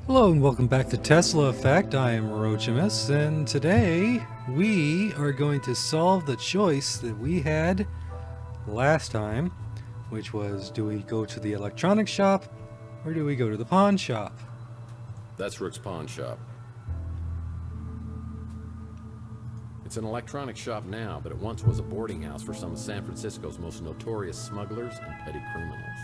Hello and welcome back to Tesla Effect. I am Rochimus, and today we are going to solve the choice that we had last time, which was, do we go to the electronics shop or do we go to the pawn shop? That's Rooks' pawn shop. It's an electronics shop now, but it once was a boarding house for some of San Francisco's most notorious smugglers and petty criminals.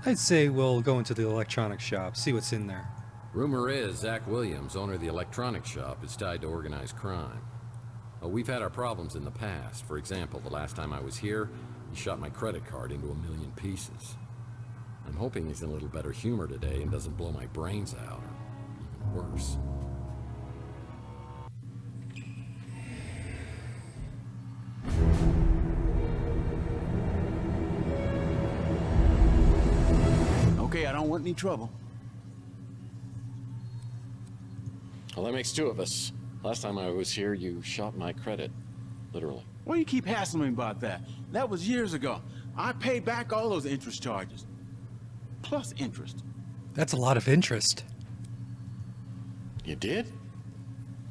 I'd say we'll go into the electronics shop, see what's in there. Rumor is Zach Williams, owner of the electronics shop, is tied to organized crime. We've had our problems in the past. For example, the last time I was here, he shot my credit card into 1,000,000 pieces. I'm hoping he's in a little better humor today and doesn't blow my brains out, or even worse. Okay, I don't want any trouble. Well, that makes two of us. Last time I was here, you shot my credit. Literally. Why do you keep hassling me about that? That was years ago. I paid back all those interest charges. Plus interest. That's a lot of interest. You did?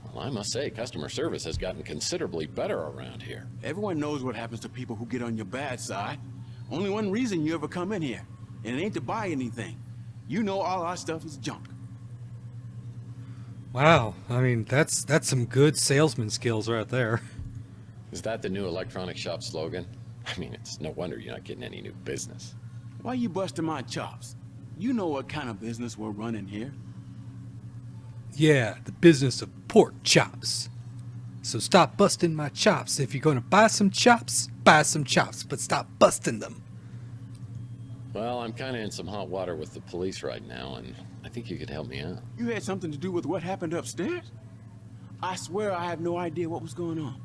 Well, I must say, customer service has gotten considerably better around here. Everyone knows what happens to people who get on your bad side. Only one reason you ever come in here, and it ain't to buy anything. You know all our stuff is junk. Wow, I mean, that's some good salesman skills right there. Is that the new electronic shop slogan? I mean, it's no wonder you're not getting any new business. Why you busting my chops? You know what kind of business we're running here. Yeah, the business of pork chops. So stop busting my chops. If you're going to buy some chops, but stop busting them. Well, I'm kind of in some hot water with the police right now, and I think you could help me out. You had something to do with what happened upstairs? I swear I have no idea what was going on.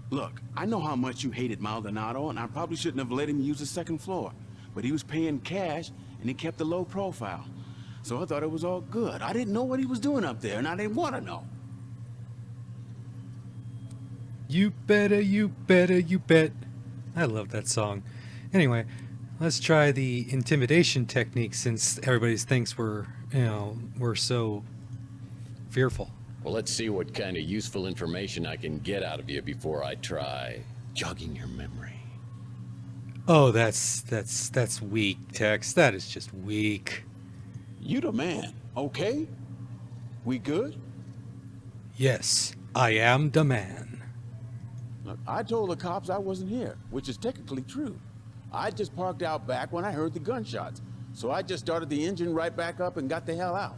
Look, I know how much you hated Maldonado, and I probably shouldn't have let him use the second floor. But he was paying cash, and he kept a low profile. So I thought it was all good. I didn't know what he was doing up there, and I didn't want to know. You better, you better, you bet. I love that song. Anyway, let's try the intimidation technique since everybody thinks we're so fearful. Well, let's see what kind of useful information I can get out of you before I try jogging your memory. Oh, that's weak, Tex. That is just weak. You the man, okay? We good? Yes, I am the man. Look, I told the cops I wasn't here, which is technically true. I just parked out back when I heard the gunshots. So I just started the engine right back up and got the hell out.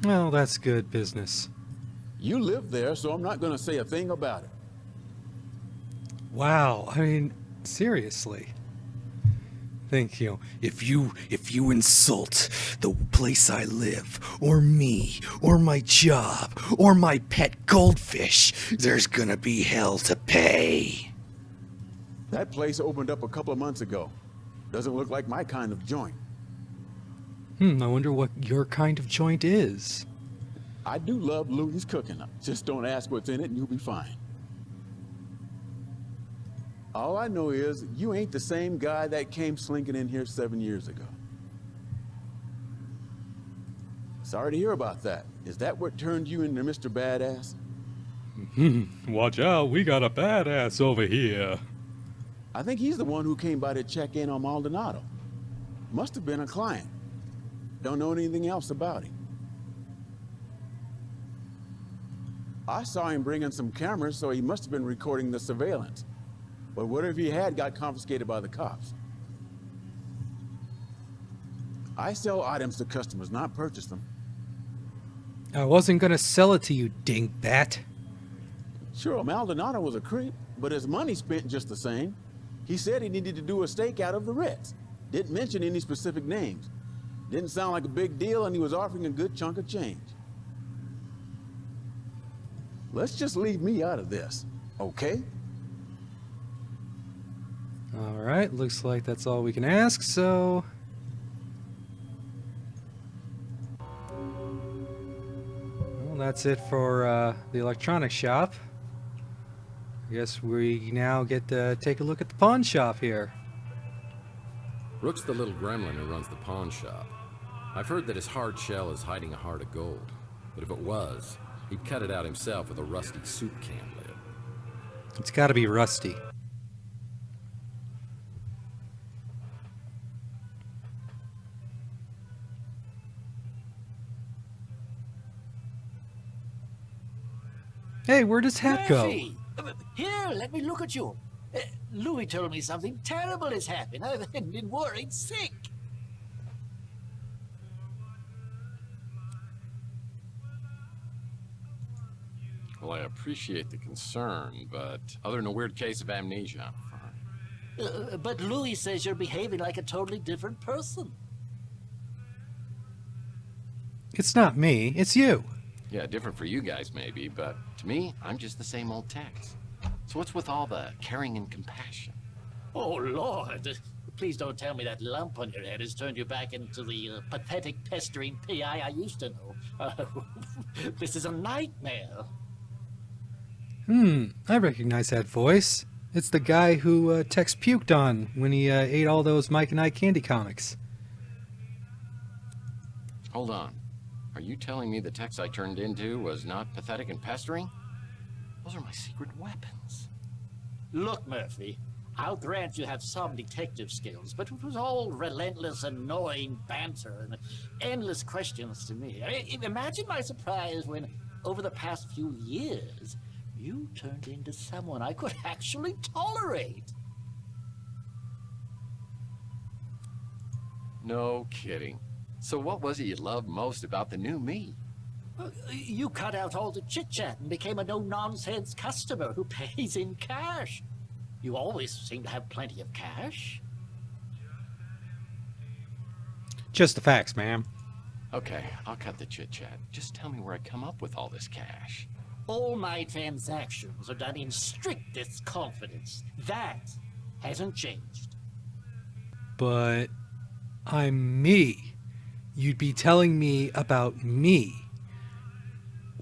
Well, that's good business. You live there, so I'm not gonna say a thing about it. Wow, I mean, seriously. Think, if you insult the place I live, or me, or my job, or my pet goldfish, there's gonna be hell to pay. That place opened up a couple of months ago. Doesn't look like my kind of joint. I wonder what your kind of joint is. I do love Louie's cooking up. Just don't ask what's in it and you'll be fine. All I know is you ain't the same guy that came slinking in here 7 years ago. Sorry to hear about that. Is that what turned you into Mr. Badass? Watch out, we got a badass over here. I think he's the one who came by to check in on Maldonado. Must have been a client. Don't know anything else about him. I saw him bringing some cameras, so he must have been recording the surveillance. But whatever he had got confiscated by the cops. I sell items to customers, not purchase them. I wasn't gonna sell it to you, dingbat. Sure, Maldonado was a creep, but his money spent just the same. He said he needed to do a stakeout of the Ritz. Didn't mention any specific names. Didn't sound like a big deal, and he was offering a good chunk of change. Let's just leave me out of this, okay? Alright, looks like that's all we can ask, so... Well, that's it for the electronics shop. I guess we now get to take a look at the pawn shop here. Rook's the little gremlin who runs the pawn shop. I've heard that his hard shell is hiding a heart of gold. But if it was, he'd cut it out himself with a rusty soup can lid. It's gotta be rusty. Hey, where'd his hat go? Murphy! Here, let me look at you. Louis told me something terrible has happened. I've been worried sick. Well, I appreciate the concern, but other than a weird case of amnesia, I'm fine. But Louis says you're behaving like a totally different person. It's not me, it's you. Yeah, different for you guys maybe, but to me, I'm just the same old Tex. So what's with all the caring and compassion? Oh, Lord. Please don't tell me that lump on your head has turned you back into the pathetic, pestering PI I used to know. This is a nightmare. I recognize that voice. It's the guy who Tex puked on when he ate all those Mike and I candy comics. Hold on. Are you telling me the Tex I turned into was not pathetic and pestering? Those are my secret weapons. Look, Murphy, I'll grant you have some detective skills, but it was all relentless, annoying banter and endless questions to me. Imagine my surprise when, over the past few years, you turned into someone I could actually tolerate. No kidding. So what was it you loved most about the new me? You cut out all the chit-chat and became a no-nonsense customer who pays in cash. You always seem to have plenty of cash. Just the facts, ma'am. Okay, I'll cut the chit-chat. Just tell me where I come up with all this cash. All my transactions are done in strictest confidence. That hasn't changed. But I'm me. You'd be telling me about me.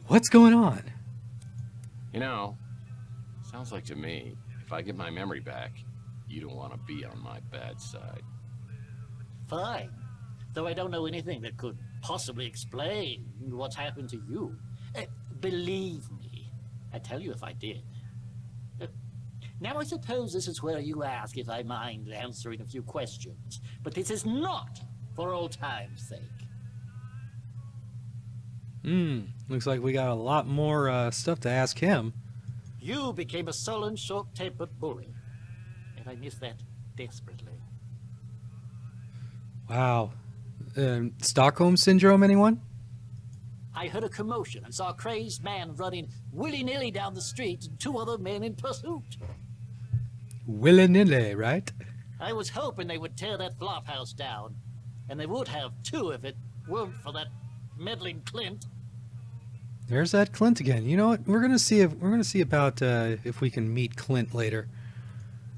What's going on? You know, sounds like to me, if I get my memory back, you don't want to be on my bad side. Fine. Though I don't know anything that could possibly explain what's happened to you. Believe me, I'd tell you if I did. Now I suppose this is where you ask if I mind answering a few questions. But this is not for old time's sake. Looks like we got a lot more stuff to ask him. You became a sullen, short-tempered bully. And I miss that desperately. Wow. Stockholm Syndrome, anyone? I heard a commotion and saw a crazed man running willy-nilly down the street and two other men in pursuit. Willy-nilly, right? I was hoping they would tear that flop house down. And they would have, too, if it weren't for that meddling Clint. There's that Clint again. You know what? We're gonna see about if we can meet Clint later.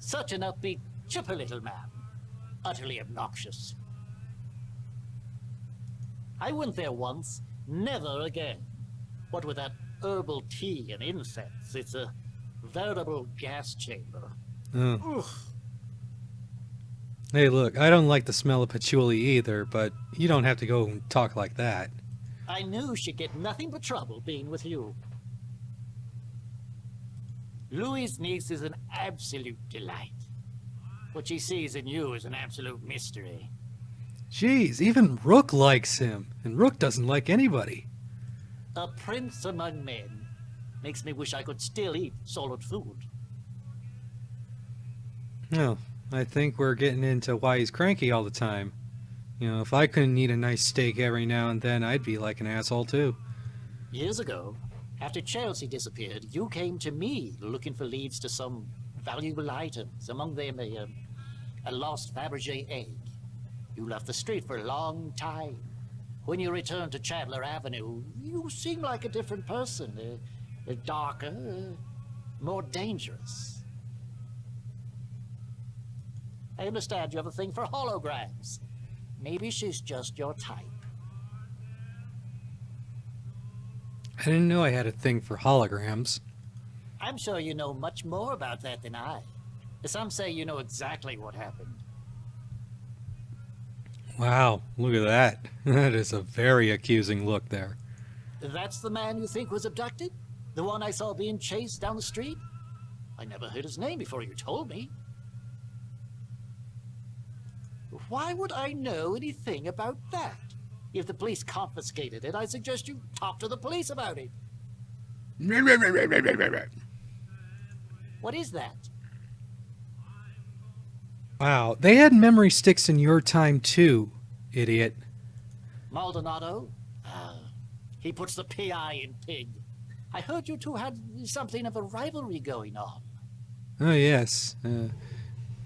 Such an upbeat, chipper little man. Utterly obnoxious. I went there once. Never again. What with that herbal tea and incense, it's a veritable gas chamber. Hey, look, I don't like the smell of patchouli either, but you don't have to go and talk like that. I knew she'd get nothing but trouble being with you. Louis' niece is an absolute delight. What she sees in you is an absolute mystery. Jeez, even Rook likes him, and Rook doesn't like anybody. A prince among men. Makes me wish I could still eat solid food. No, I think we're getting into why he's cranky all the time. You know, if I couldn't eat a nice steak every now and then, I'd be like an asshole too. Years ago, after Chelsea disappeared, you came to me looking for leads to some valuable items, among them a lost Fabergé egg. You left the street for a long time. When you returned to Chandler Avenue, you seemed like a different person, darker, more dangerous. I understand you have a thing for holograms. Maybe she's just your type. I didn't know I had a thing for holograms. I'm sure you know much more about that than I. Some say you know exactly what happened. Wow, look at that. That is a very accusing look there. That's the man you think was abducted? The one I saw being chased down the street? I never heard his name before you told me. Why would I know anything about that? If the police confiscated it, I suggest you talk to the police about it. What is that? Wow, they had memory sticks in your time too, idiot. Maldonado? He puts the PI in pig. I heard you two had something of a rivalry going on. Oh, yes.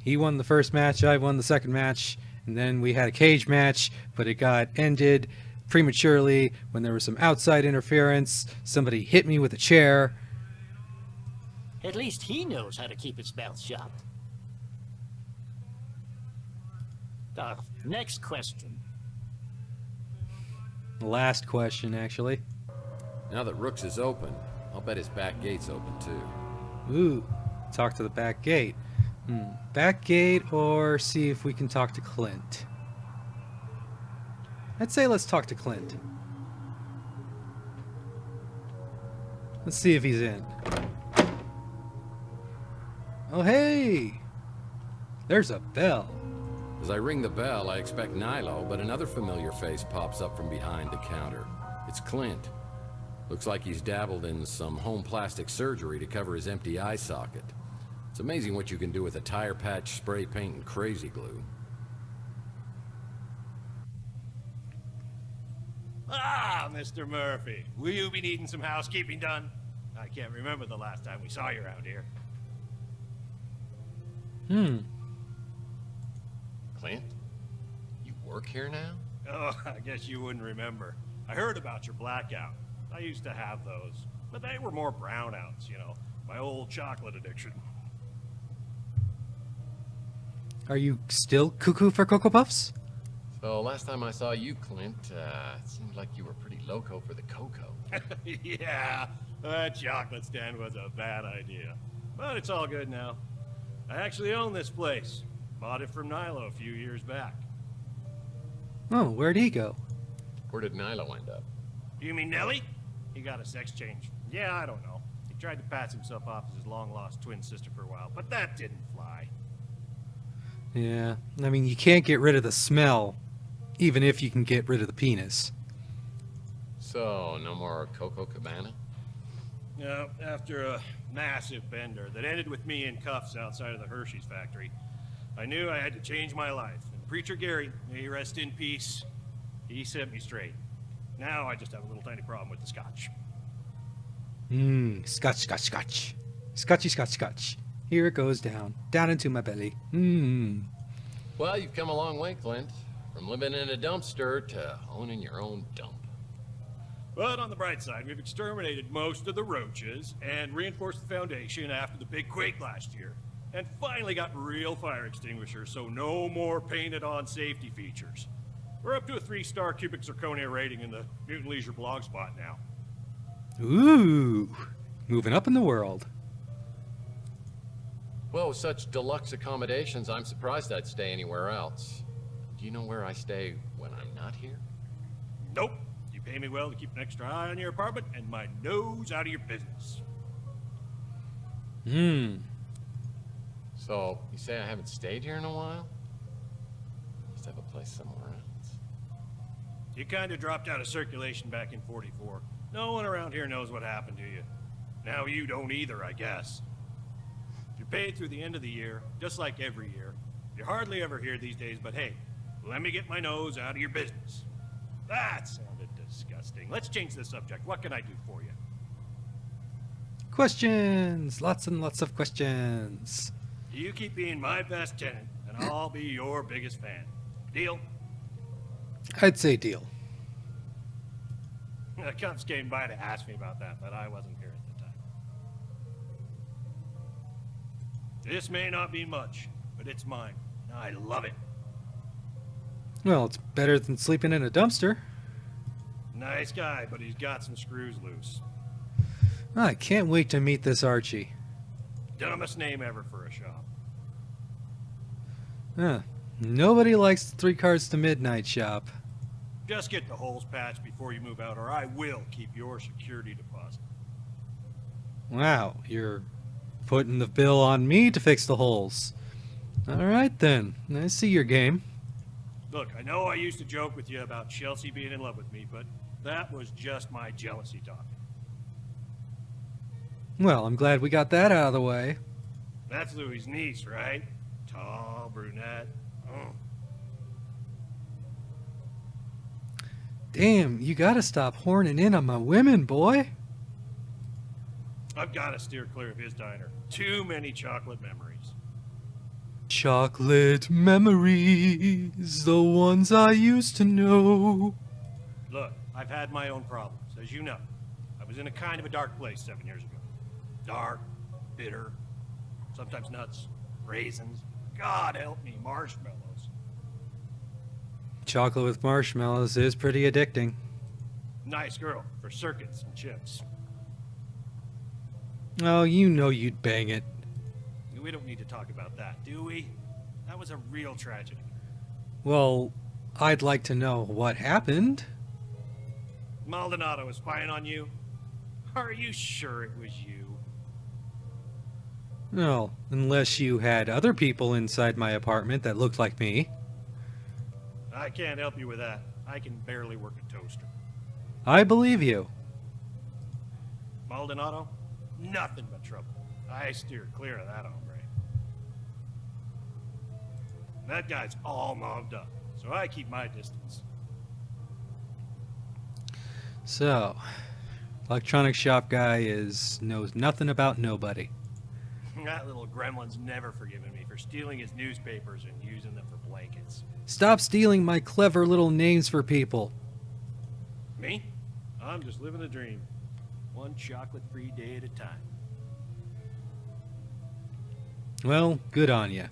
He won the first match, I won the second match, and then we had a cage match, but it got ended prematurely when there was some outside interference. Somebody hit me with a chair. At least he knows how to keep his mouth shut. Next question. Last question, actually. Now that Rooks is open, I'll bet his back gate's open too. Ooh, talk to the back gate. Back gate, or see if we can talk to Clint. I'd say let's talk to Clint. Let's see if he's in. Oh, hey! There's a bell. As I ring the bell, I expect Nilo, but another familiar face pops up from behind the counter. It's Clint. Looks like he's dabbled in some home plastic surgery to cover his empty eye socket. It's amazing what you can do with a tire patch, spray paint, and crazy glue. Ah, Mr. Murphy. Will you be needing some housekeeping done? I can't remember the last time we saw you around here. Clint? You work here now? Oh, I guess you wouldn't remember. I heard about your blackout. I used to have those, but they were more brownouts, you know, my old chocolate addiction. Are you still cuckoo for Cocoa Puffs? So last time I saw you, Clint, it seemed like you were pretty loco for the cocoa. Yeah, that chocolate stand was a bad idea. But it's all good now. I actually own this place. Bought it from Nilo a few years back. Oh, where'd he go? Where did Nilo end up? You mean Nelly? He got a sex change. Yeah, I don't know. He tried to pass himself off as his long-lost twin sister for a while, but that didn't fly. Yeah, I mean, you can't get rid of the smell, even if you can get rid of the penis. So, no more Cocoa Cabana? No, after a massive bender that ended with me in cuffs outside of the Hershey's factory, I knew I had to change my life. And Preacher Gary, may he rest in peace, he set me straight. Now I just have a little tiny problem with the scotch. Scotch, scotch, scotch. Scotchy, scotch, scotch. Here it goes down into my belly. Well, you've come a long way, Clint. From living in a dumpster to owning your own dump. But on the bright side, we've exterminated most of the roaches and reinforced the foundation after the big quake last year. And finally got real fire extinguishers, so no more painted-on safety features. We're up to a 3-star cubic zirconia rating in the Mutant Leisure blog spot now. Ooh, moving up in the world. Well, with such deluxe accommodations, I'm surprised I'd stay anywhere else. Do you know where I stay when I'm not here? Nope. You pay me well to keep an extra eye on your apartment and my nose out of your business. So, you say I haven't stayed here in a while? Must have a place somewhere else. You kind of dropped out of circulation back in 44. No one around here knows what happened to you. Now you don't either, I guess. You're paid through the end of the year, just like every year. You're hardly ever here these days, but hey, let me get my nose out of your business. That sounded disgusting. Let's change the subject. What can I do for you? Questions! Lots and lots of questions. You keep being my best tenant, and I'll be your biggest fan. Deal? I'd say deal. The cops came by to ask me about that, but I wasn't here at the time. This may not be much, but it's mine. I love it. Well, it's better than sleeping in a dumpster. Nice guy, but he's got some screws loose. I can't wait to meet this Archie. Dumbest name ever for a shop. Nobody likes the 3 cards to midnight shop. Just get the holes patched before you move out, or I will keep your security deposit. Wow, you're putting the bill on me to fix the holes. Alright then, I see your game. Look, I know I used to joke with you about Chelsea being in love with me, but that was just my jealousy talk. Well, I'm glad we got that out of the way. That's Louis' niece, right? Tall, brunette. Oh. Damn, you gotta stop horning in on my women, boy. I've got to steer clear of his diner. Too many chocolate memories. Chocolate memories, the ones I used to know. Look, I've had my own problems, as you know. I was in a kind of a dark place 7 years ago. Dark, bitter, sometimes nuts, raisins. God help me, marshmallows. Chocolate with marshmallows is pretty addicting. Nice girl for circuits and chips. Oh, you know you'd bang it. We don't need to talk about that, do we? That was a real tragedy. Well, I'd like to know what happened. Maldonado was spying on you? Are you sure it was you? No, unless you had other people inside my apartment that looked like me. I can't help you with that. I can barely work a toaster. I believe you. Maldonado? Nothing but trouble. I steer clear of that hombre. That guy's all mobbed up, so I keep my distance. So, electronic shop guy knows nothing about nobody. That little gremlin's never forgiven me for stealing his newspapers and using them for blankets. Stop stealing my clever little names for people. Me? I'm just living the dream. One chocolate-free day at a time. Well, good on ya.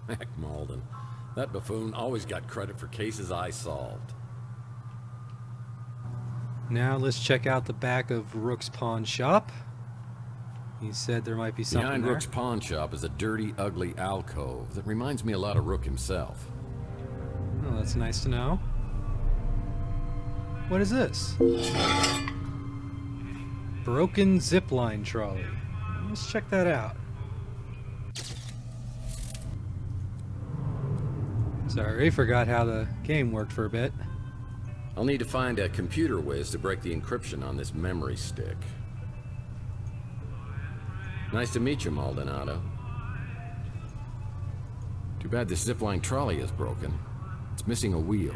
Heck, Malden. That buffoon always got credit for cases I solved. Now let's check out the back of Rooks' pawn shop. He said there might be something Behind there. Rook's pawn shop is a dirty, ugly alcove that reminds me a lot of Rook himself. Oh, that's nice to know. What is this? Broken zipline trolley. Let's check that out. Sorry, forgot how the game worked for a bit. I'll need to find a computer whiz to break the encryption on this memory stick. Nice to meet you, Maldonado. Too bad this zipline trolley is broken. It's missing a wheel.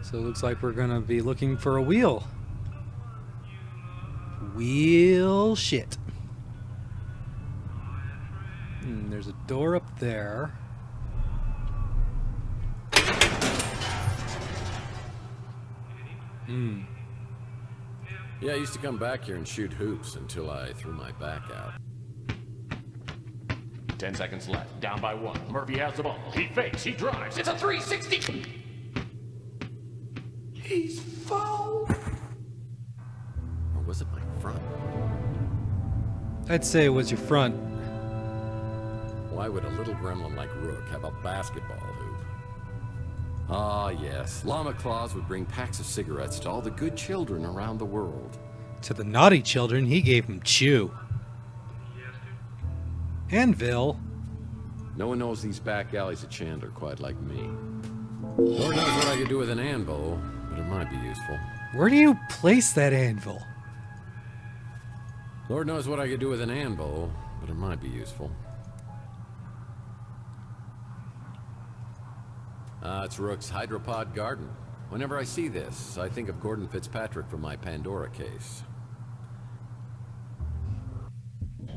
So it looks like we're gonna be looking for a wheel. Wheel shit. There's a door up there. Yeah, I used to come back here and shoot hoops until I threw my back out. 10 seconds left. Down by 1. Murphy has the ball. He fakes. He drives. It's a 360. He's fouled. Or was it my front? I'd say it was your front. Why would a little gremlin like Rook have a basketball hoop? Ah, yes. Llama Claus would bring packs of cigarettes to all the good children around the world. To the naughty children, he gave them chew. Anvil. No one knows these back alleys of Chandler quite like me. Lord knows what I could do with an anvil, but it might be useful. Where do you place that anvil? Lord knows what I could do with an anvil, but it might be useful. It's Rook's hydropod garden. Whenever I see this, I think of Gordon Fitzpatrick from my Pandora case.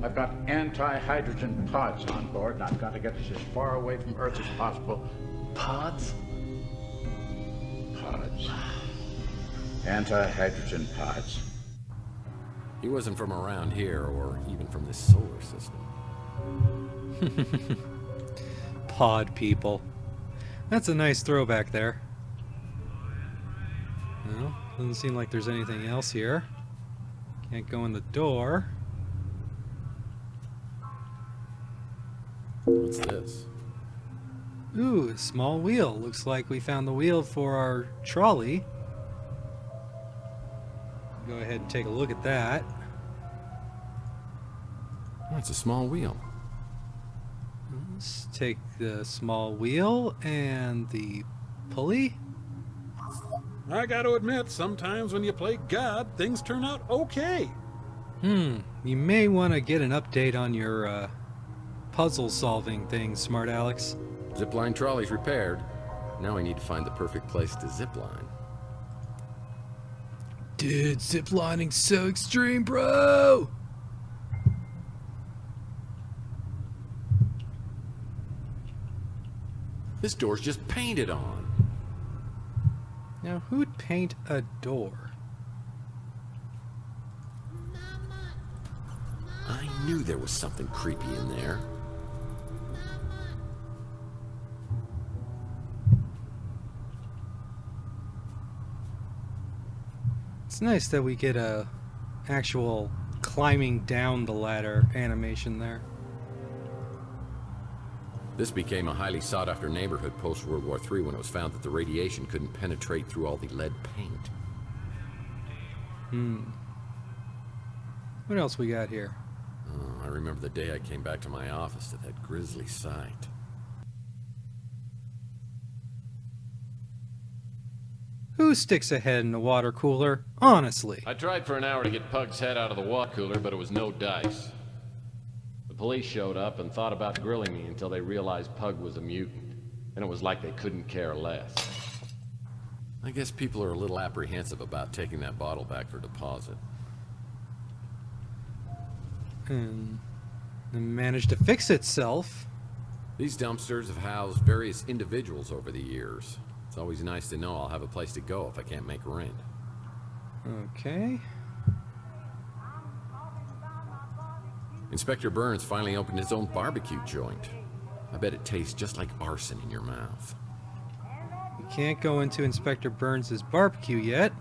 I've got anti-hydrogen pods on board, and I've got to get us as far away from Earth as possible. Pods? Pods. Anti-hydrogen pods. He wasn't from around here, or even from this solar system. Pod people. That's a nice throwback there. Well, doesn't seem like there's anything else here. Can't go in the door. What's this? Ooh, a small wheel. Looks like we found the wheel for our trolley. Go ahead and take a look at that. Oh, it's a small wheel. Let's take the small wheel and the pulley. I gotta admit, sometimes when you play God, things turn out okay. You may want to get an update on your puzzle solving thing, Smart Alex. Zipline trolley's repaired. Now I need to find the perfect place to zipline. Dude, ziplining's so extreme, bro! This door's just painted on. Now, who'd paint a door? I knew there was something creepy in there. It's nice that we get a actual climbing down the ladder animation there. This became a highly sought-after neighborhood post-World War III when it was found that the radiation couldn't penetrate through all the lead paint. What else we got here? Oh, I remember the day I came back to my office to that grisly sight. Who sticks a head in a water cooler? Honestly. I tried for an hour to get Pug's head out of the water cooler, but it was no dice. The police showed up and thought about grilling me until they realized Pug was a mutant. And it was like they couldn't care less. I guess people are a little apprehensive about taking that bottle back for deposit. And it managed to fix itself. These dumpsters have housed various individuals over the years. It's always nice to know I'll have a place to go if I can't make rent. Okay. Inspector Burns finally opened his own barbecue joint. I bet it tastes just like arson in your mouth. We can't go into Inspector Burns' barbecue yet.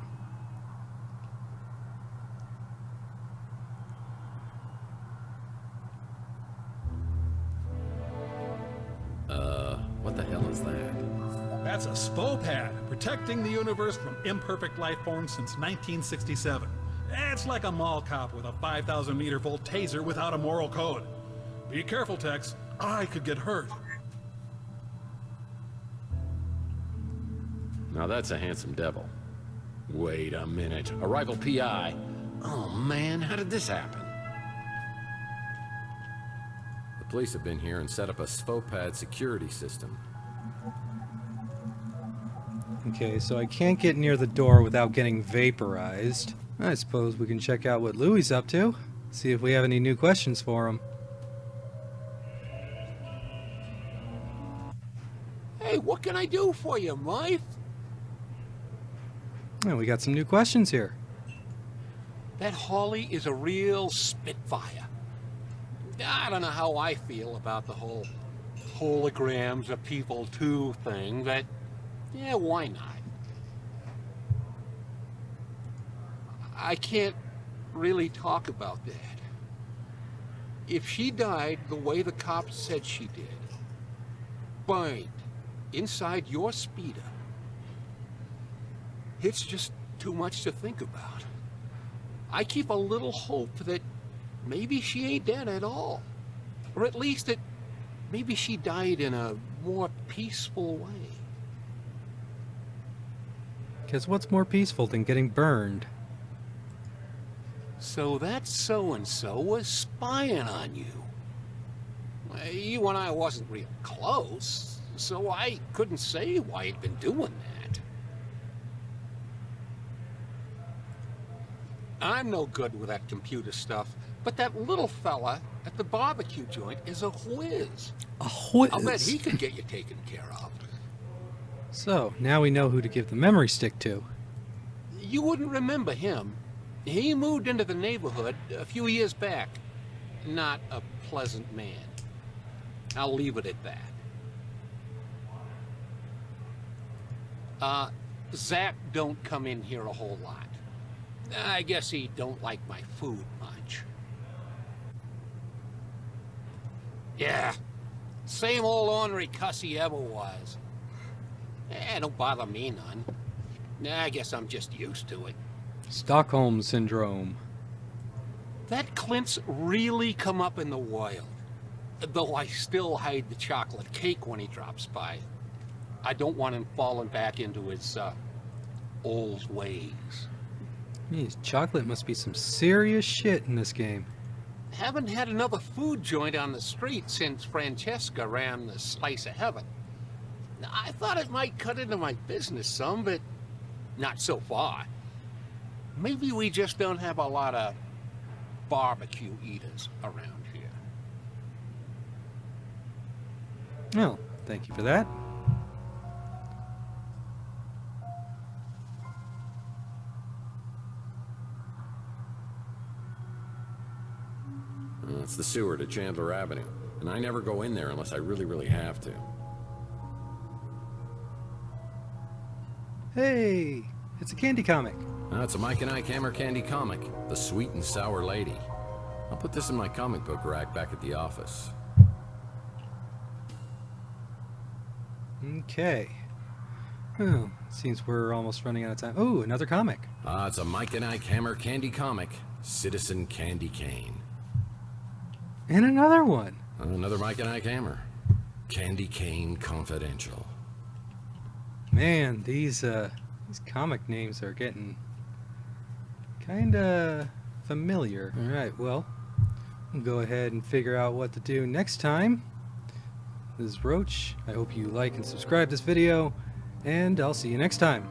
What the hell is that? That's a SPO pad, protecting the universe from imperfect life forms since 1967. It's like a mall cop with a 5,000 meter volt taser without a moral code. Be careful, Tex. I could get hurt. Now that's a handsome devil. Wait a minute. A rival PI? Oh man, how did this happen? The police have been here and set up a SPO-pad security system. Okay, so I can't get near the door without getting vaporized. I suppose we can check out what Louie's up to. See if we have any new questions for him. Hey, what can I do for you, Mike? Oh, we got some new questions here. That Holly is a real spitfire. I don't know how I feel about the whole holograms of people too thing, but yeah, why not? I can't really talk about that. If she died the way the cops said she did, burned inside your speeder, it's just too much to think about. I keep a little hope that maybe she ain't dead at all. Or at least that maybe she died in a more peaceful way. Because what's more peaceful than getting burned? So that so-and-so was spying on you. You and I wasn't real close, so I couldn't say why he'd been doing that. I'm no good with that computer stuff, but that little fella at the barbecue joint is a whiz. A whiz? I'll bet he could get you taken care of. So, now we know who to give the memory stick to. You wouldn't remember him. He moved into the neighborhood a few years back. Not a pleasant man. I'll leave it at that. Zach don't come in here a whole lot. I guess he don't like my food much. Yeah, same old ornery cuss he ever was. Don't bother me none. I guess I'm just used to it. Stockholm Syndrome. That Clint's really come up in the wild. Though I still hide the chocolate cake when he drops by. I don't want him falling back into his, old ways. Geez, chocolate must be some serious shit in this game. Haven't had another food joint on the street since Francesca ran the Slice of Heaven. I thought it might cut into my business some, but not so far. Maybe we just don't have a lot of barbecue eaters around here. Oh, thank you for that. It's the sewer to Chandler Avenue, and I never go in there unless I really, really have to. Hey, it's a candy comic. It's a Mike and Ike Hammer candy comic, The Sweet and Sour Lady. I'll put this in my comic book rack back at the office. Okay. Oh, seems we're almost running out of time. Oh, another comic. It's a Mike and Ike Hammer candy comic, Citizen Candy Cane. And another one. Another Mike and Ike Hammer, Candy Cane Confidential. Man, these comic names are getting kinda familiar. Alright, well, we'll go ahead and figure out what to do next time. This is Roach. I hope you like and subscribe this video, and I'll see you next time.